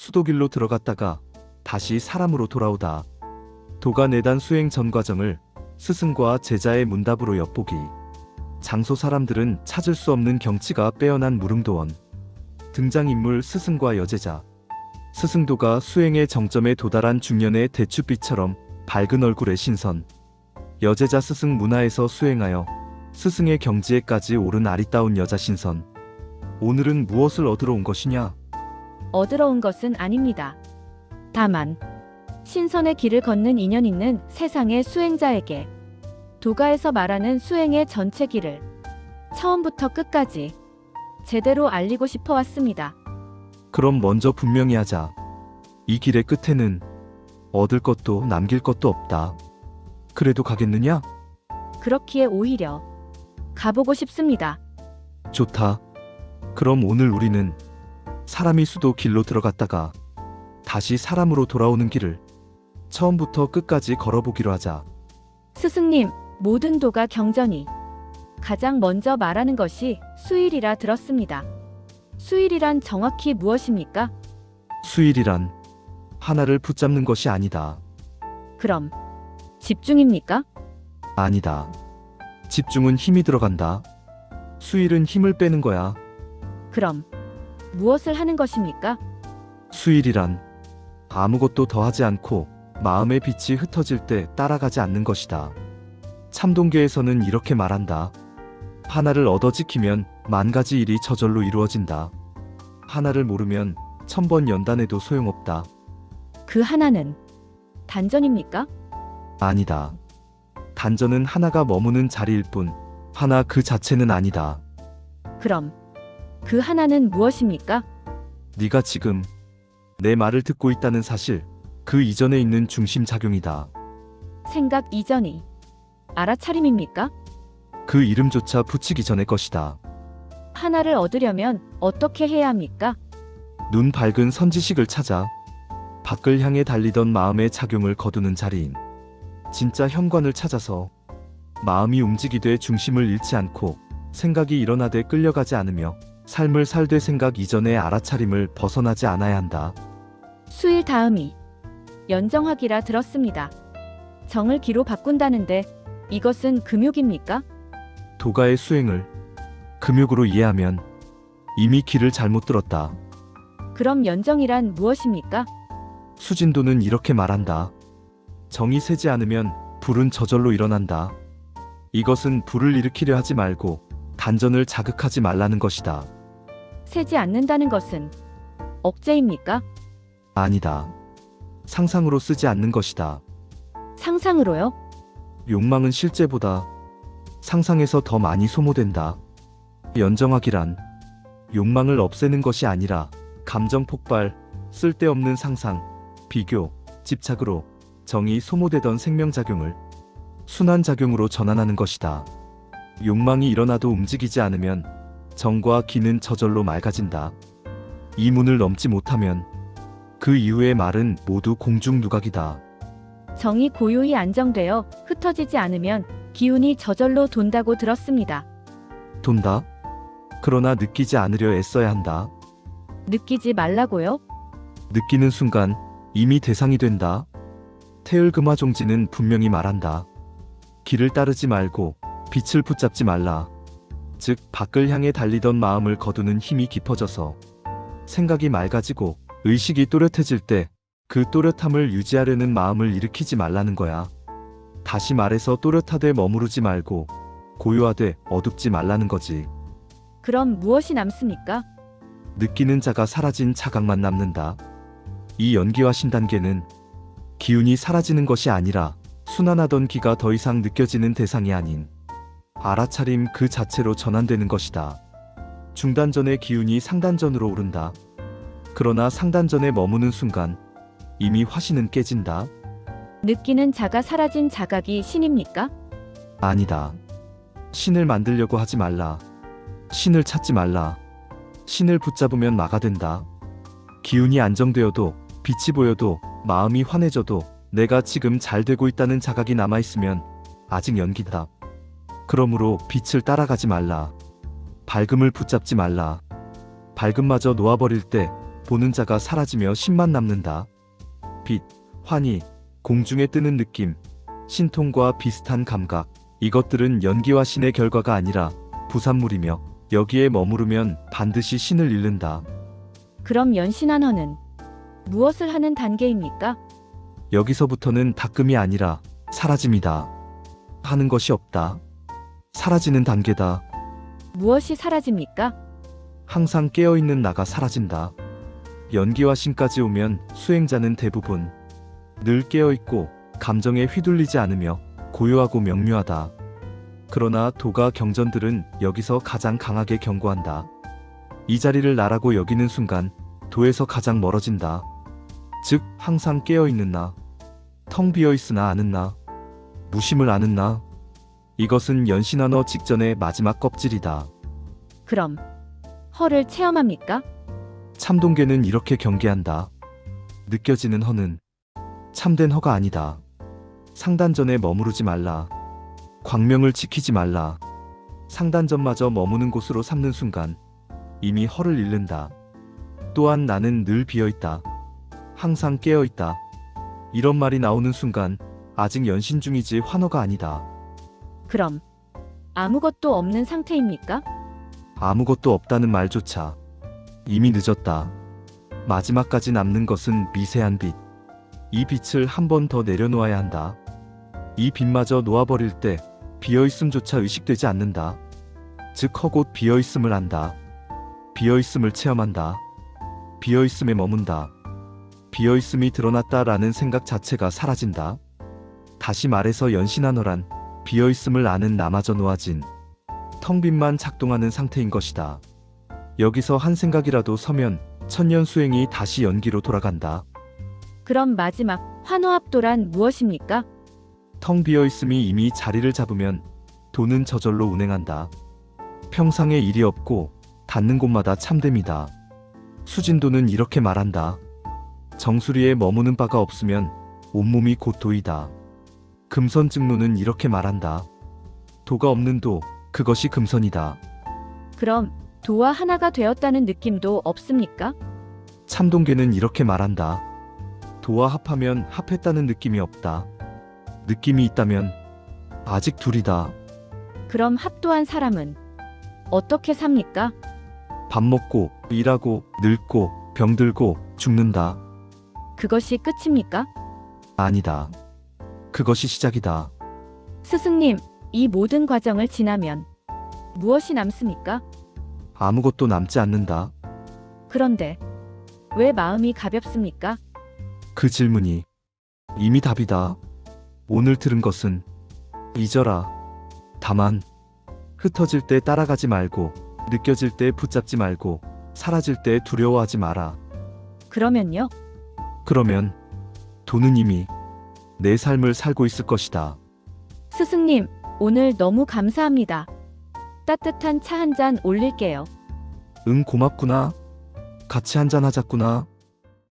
수도길로 들어갔다가 다시 사람으로 돌아오다. 도가 내단 수행 전 과정을 스승과 제자의 문답으로 엿보기. 장소 사람들은 찾을 수 없는 경치가 빼어난 무릉도원. 등장인물 스승과 여제자. 스승도가 수행의 정점에 도달한 중년의 대추빛처럼 밝은 얼굴의 신선. 여제자 스승 문화에서 수행하여 스승의 경지에까지 오른 아리따운 여자 신선. 오늘은 무엇을 얻으러 온 것이냐? 얻으러 온 것은 아닙니다. 다만 신선의 길을 걷는 인연 있는 세상의 수행자에게 도가에서 말하는 수행의 전체 길을 처음부터 끝까지 제대로 알리고 싶어 왔습니다. 그럼 먼저 분명히 하자. 이 길의 끝에는 얻을 것도 남길 것도 없다. 그래도 가겠느냐? 그렇기에 오히려 가보고 싶습니다. 좋다. 그럼 오늘 우리는 사람이 수도 길로 들어갔다가 다시 사람으로 돌아오는 길을 처음부터 끝까지 걸어보기로 하자. 스승님, 모든 도가 경전이 가장 먼저 말하는 것이 수일이라 들었습니다. 수일이란 정확히 무엇입니까? 수일이란 하나를 붙잡는 것이 아니다. 그럼 집중입니까? 아니다. 집중은 힘이 들어간다. 수일은 힘을 빼는 거야. 그럼 무엇을 하는 것입니까? 수일이란 아무것도 더하지 않고 마음의 빛이 흩어질 때 따라가지 않는 것이다. 참동계에서는 이렇게 말한다. 하나를 얻어 지키면 만가지 일이 저절로 이루어진다. 하나를 모르면 천번 연단해도 소용없다. 그 하나는 단전입니까? 아니다. 단전은 하나가 머무는 자리일 뿐 하나 그 자체는 아니다. 그럼 그 하나는 무엇입니까? 네가 지금 내 말을 듣고 있다는 사실, 그 이전에 있는 중심작용이다. 생각 이전이 알아차림입니까? 그 이름조차 붙이기 전의 것이다. 하나를 얻으려면 어떻게 해야 합니까? 눈 밝은 선지식을 찾아 밖을 향해 달리던 마음의 작용을 거두는 자리인 진짜 현관을 찾아서 마음이 움직이되 중심을 잃지 않고 생각이 일어나되 끌려가지 않으며 삶을 살되 생각 이전의 알아차림을 벗어나지 않아야 한다. 수일 다음이 연정하기라 들었습니다. 정을 기로 바꾼다는데 이것은 금욕입니까? 도가의 수행을 금욕으로 이해하면 이미 길을 잘못 들었다. 그럼 연정이란 무엇입니까? 수진도는 이렇게 말한다. 정이 새지 않으면 불은 저절로 일어난다. 이것은 불을 일으키려 하지 말고 단전을 자극하지 말라는 것이다. 새지 않는다는 것은 억제입니까? 아니다. 상상으로 쓰지 않는 것이다. 상상으로요? 욕망은 실제보다 상상에서 더 많이 소모된다. 연정하기란 욕망을 없애는 것이 아니라 감정 폭발, 쓸데없는 상상, 비교, 집착으로 정이 소모되던 생명작용을 순환작용으로 전환하는 것이다. 욕망이 일어나도 움직이지 않으면 정과 기는 저절로 맑아진다. 이 문을 넘지 못하면 그 이후의 말은 모두 공중누각이다. 정이 고요히 안정되어 흩어지지 않으면 기운이 저절로 돈다고 들었습니다. 돈다? 그러나 느끼지 않으려 애써야 한다. 느끼지 말라고요? 느끼는 순간 이미 대상이 된다. 태을금화종지는 분명히 말한다. 길을 따르지 말고 빛을 붙잡지 말라. 즉 밖을 향해 달리던 마음을 거두는 힘이 깊어져서 생각이 맑아지고 의식이 또렷해질 때 그 또렷함을 유지하려는 마음을 일으키지 말라는 거야. 다시 말해서 또렷하되 머무르지 말고 고요하되 어둡지 말라는 거지. 그럼 무엇이 남습니까? 느끼는 자가 사라진 자각만 남는다. 이 연기와 신단계는 기운이 사라지는 것이 아니라 순환하던 기가 더 이상 느껴지는 대상이 아닌 알아차림 그 자체로 전환되는 것이다. 중단전의 기운이 상단전으로 오른다. 그러나 상단전에 머무는 순간 이미 화신은 깨진다. 느끼는 자가 사라진 자각이 신입니까? 아니다. 신을 만들려고 하지 말라. 신을 찾지 말라. 신을 붙잡으면 마가 된다. 기운이 안정되어도 빛이 보여도 마음이 환해져도 내가 지금 잘 되고 있다는 자각이 남아있으면 아직 연기다. 그러므로 빛을 따라가지 말라. 밝음을 붙잡지 말라. 밝음마저 놓아버릴 때 보는 자가 사라지며 신만 남는다. 빛, 환희, 공중에 뜨는 느낌, 신통과 비슷한 감각, 이것들은 연기와 신의 결과가 아니라 부산물이며 여기에 머무르면 반드시 신을 잃는다. 그럼 연신한허는 무엇을 하는 단계입니까? 여기서부터는 닦음이 아니라 사라짐이다. 하는 것이 없다. 사라지는 단계다. 무엇이 사라집니까? 항상 깨어있는 나가 사라진다. 연기와 신까지 오면 수행자는 대부분 늘 깨어있고 감정에 휘둘리지 않으며 고요하고 명료하다. 그러나 도가 경전들은 여기서 가장 강하게 경고한다. 이 자리를 나라고 여기는 순간 도에서 가장 멀어진다. 즉 항상 깨어있는 나, 텅 비어있으나 아는 나, 무심을 아는 나. 이것은 연신한허 직전의 마지막 껍질이다. 그럼 허를 체험합니까? 참동계는 이렇게 경계한다. 느껴지는 허는 참된 허가 아니다. 상단전에 머무르지 말라. 광명을 지키지 말라. 상단전마저 머무는 곳으로 삼는 순간 이미 허를 잃는다. 또한 나는 늘 비어있다. 항상 깨어있다. 이런 말이 나오는 순간 아직 연신 중이지 환허가 아니다. 그럼 아무것도 없는 상태입니까? 아무것도 없다는 말조차 이미 늦었다. 마지막까지 남는 것은 미세한 빛. 이 빛을 한 번 더 내려놓아야 한다. 이 빛마저 놓아버릴 때 비어있음조차 의식되지 않는다. 즉 허곧 비어있음을 안다. 비어있음을 체험한다. 비어있음에 머문다. 비어있음이 드러났다라는 생각 자체가 사라진다. 다시 말해서 연신한허란 비어있음을 아는 나마저 놓아진 텅 빈만 작동하는 상태인 것이다. 여기서 한 생각이라도 서면 천년 수행이 다시 연기로 돌아간다. 그럼 마지막 환호합도란 무엇입니까? 텅 비어있음이 이미 자리를 잡으면 도는 저절로 운행한다. 평상에 일이 없고 닿는 곳마다 참됨이다. 수진도는 이렇게 말한다. 정수리에 머무는 바가 없으면 온몸이 곧 도이다. 금선증로는 이렇게 말한다. 도가 없는 도, 그것이 금선이다. 그럼 도와 하나가 되었다는 느낌도 없습니까? 참동계는 이렇게 말한다. 도와 합하면 합했다는 느낌이 없다. 느낌이 있다면 아직 둘이다. 그럼 합도한 사람은 어떻게 삽니까? 밥 먹고 일하고 늙고 병들고 죽는다. 그것이 끝입니까? 아니다. 그것이 시작이다. 스승님, 이 모든 과정을 지나면 무엇이 남습니까? 아무것도 남지 않는다. 그런데 왜 마음이 가볍습니까? 그 질문이 이미 답이다. 오늘 들은 것은 잊어라. 다만 흩어질 때 따라가지 말고 느껴질 때 붙잡지 말고 사라질 때 두려워하지 마라. 그러면요? 그러면 도는 이미 내 삶을 살고 있을 것이다. 스승님, 오늘 너무 감사합니다. 따뜻한 차 한 잔 올릴게요. 응, 고맙구나. 같이 한잔 하자꾸나.